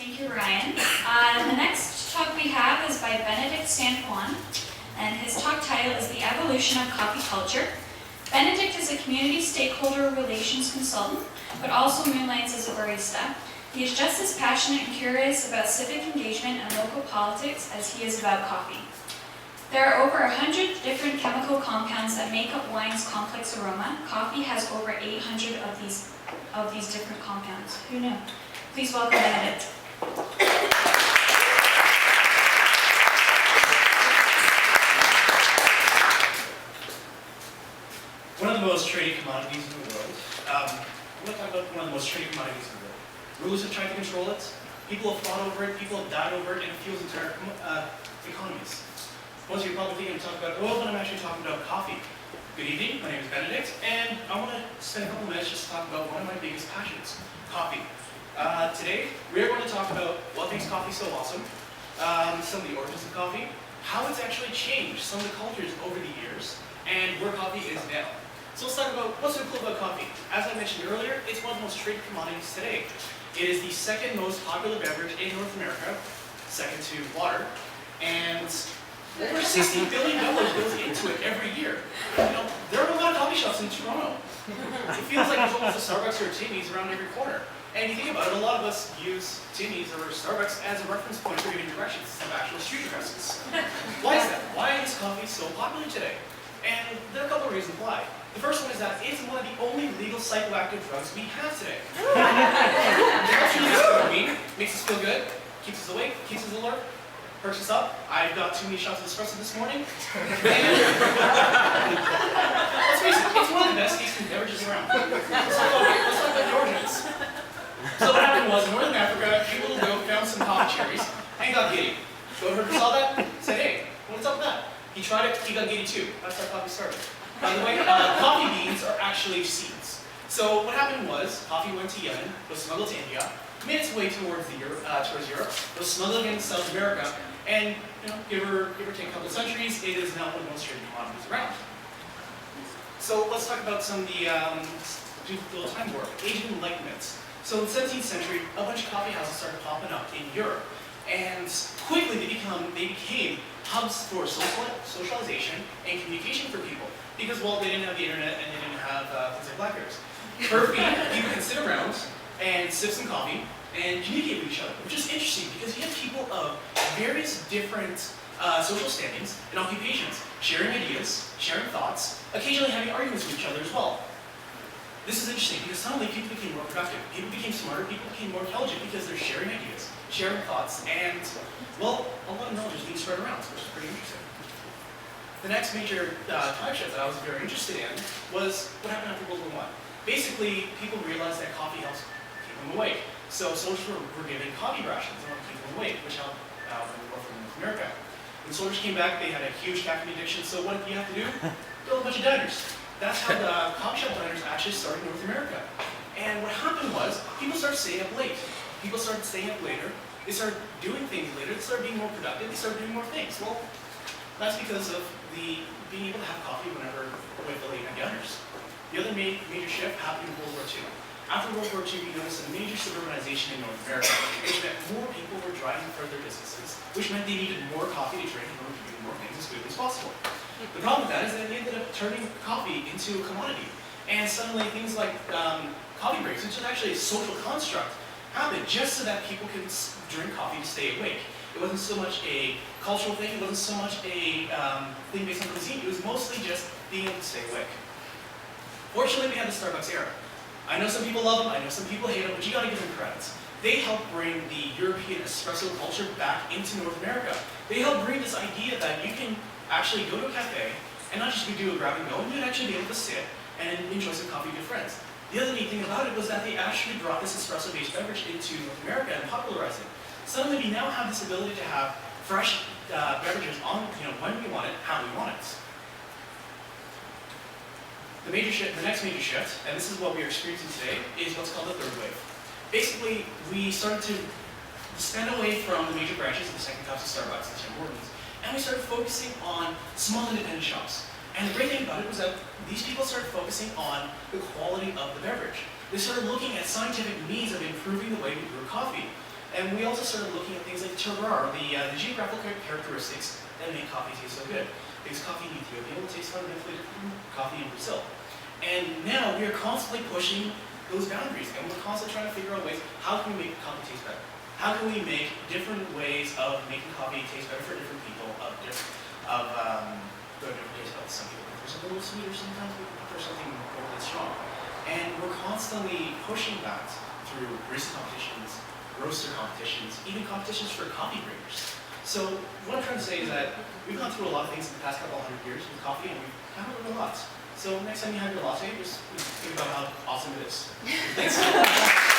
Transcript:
Thank you, Ryan. The next talk we have is by Benedict Juan, and his talk title is The Evolution of Coffee Culture. Benedict is a community stakeholder relations consultant, but also moonlights as a barista. He is just as passionate and curious about civic engagement and local politics as he is about coffee. There are over 100 different chemical compounds that make up wine's complex aroma. Coffee has over 800 of these different compounds. Who knew? Please welcome Benedict. One of the most traded commodities in the world. I'm going to talk about one of the most traded commodities in the world. Rulers have tried to control it. People have fought over it. People have died over it, and it fuels entire economies. Most of you are probably thinking I'm talking about oil, but I'm actually talking about coffee. Good evening. My name is Benedict, and I want to spend a couple minutes just to talk about one of my biggest passions, coffee. Today, we're going to talk about what makes coffee so awesome, some of the origins of coffee, how it's actually changed some of the cultures over the years, and where coffee is now. So let's talk about what's so cool about coffee. As I mentioned earlier, it's one of the most traded commodities today. It is the second most popular beverage in North America, second to water, and over $60 billion goes into it every year. You know, there are a lot of coffee shops in Toronto. It feels like there's almost a Starbucks or a Timmy's around every corner. And you think about it, a lot of us use Timmy's or Starbucks as a reference point for giving directions instead of actual street addresses. Why is that? Why is coffee so popular today? And there are a couple of reasons why. The first one is that it's one of the only legal psychoactive drugs we have today. It helps release dopamine, makes us feel good, keeps us awake, keeps us alert, perks us up. I've got too many shots of espresso this morning. Let's face it, it's one of the best tasting beverages around. Let's talk about the origins. So what happened was, in Northern Africa, people would go found some coffee cherries and got giddy. Goatherd saw that, said, hey, what's up with that? He tried it, he got giddy too. That's how coffee started. By the way, coffee beans are actually seeds. So what happened was, coffee went to Yemen, was smuggled to India, made its way towards Europe, was smuggled into South America, and give or take a couple of centuries, it is now one of the most traded commodities around. So let's talk about some of the do a little time warp. Age of Enlightenment. So in the 17th century, a bunch of coffee houses started popping up in Europe, and quickly they became hubs for socialization and communication for people. Because, well, they didn't have the internet and they didn't have things like Blackberries. Perfect, people can sit around and sip some coffee and communicate with each other, which is interesting because you have people of various different social standings and occupations sharing ideas, sharing thoughts, occasionally having arguments with each other as well. This is interesting because suddenly people became more productive, people became smarter, people became more intelligent because they're sharing ideas, sharing thoughts, and, well, a lot of knowledge is being spread around, which is pretty interesting. The next major time shift that I was very interested in was what happened after World War I. Basically, people realized that coffee helps keep them awake. So soldiers were given coffee rations in order to keep them awake, which helped the war from North America. When soldiers came back, they had a huge caffeine addiction, so what did you have to do? Build a bunch of diners. That's how the coffee shop diners actually started in North America. And what happened was, people started staying up late. People started staying up later. They started doing things later. They started being more productive. They started doing more things. Well, that's because of being able to have coffee whenever with the late night diners. The other major shift happened in World War II. After World War II, we noticed a major suburbanization in North America, which meant more people were driving further distances, which meant they needed more coffee to drink in order to do more things as quickly as possible. The problem with that is that they ended up turning coffee into a commodity. And suddenly things like coffee breaks, which is actually a social construct, happened just so that people could drink coffee to stay awake. It wasn't so much a cultural thing, it wasn't so much a thing based on cuisine, it was mostly just being able to stay awake. Fortunately, we had the Starbucks era. I know some people love them, I know some people hate them, but you gotta give them credit. They helped bring the European espresso culture back into North America. They helped bring this idea that you can actually go to a cafe and not just do a grab and go, and you'd actually be able to sit and enjoy some coffee with your friends. The other neat thing about it was that they actually brought this espresso-based beverage into North America and popularized it. Suddenly we now have this ability to have fresh beverages on, when we want it, how we want it. The next major shift, and this is what we are experiencing today, is what's called the third wave. Basically, we started to spend away from the major branches of the second cups of Starbucks and Tim Hortons, and we started focusing on small independent shops. And the great thing about it was that these people started focusing on the quality of the beverage. They started looking at scientific means of improving the way we brew coffee. And we also started looking at things like terroir, the geographical characteristics that make coffee taste so good. Because coffee in Ethiopia will taste fundamentally different from coffee in Brazil. And now we are constantly pushing those boundaries, and we're constantly trying to figure out ways, how can we make coffee taste better? How can we make different ways of making coffee taste better for different people, different taste buds? Some people prefer something a little sweeter, sometimes we prefer something overly strong. And we're constantly pushing that through barista competitions, roaster competitions, even competitions for coffee bringers. So what I'm trying to say is that we've gone through a lot of things in the past couple hundred years with coffee, and we've kind of learned a lot. So next time you have your latte, just think about how awesome it is. Thanks.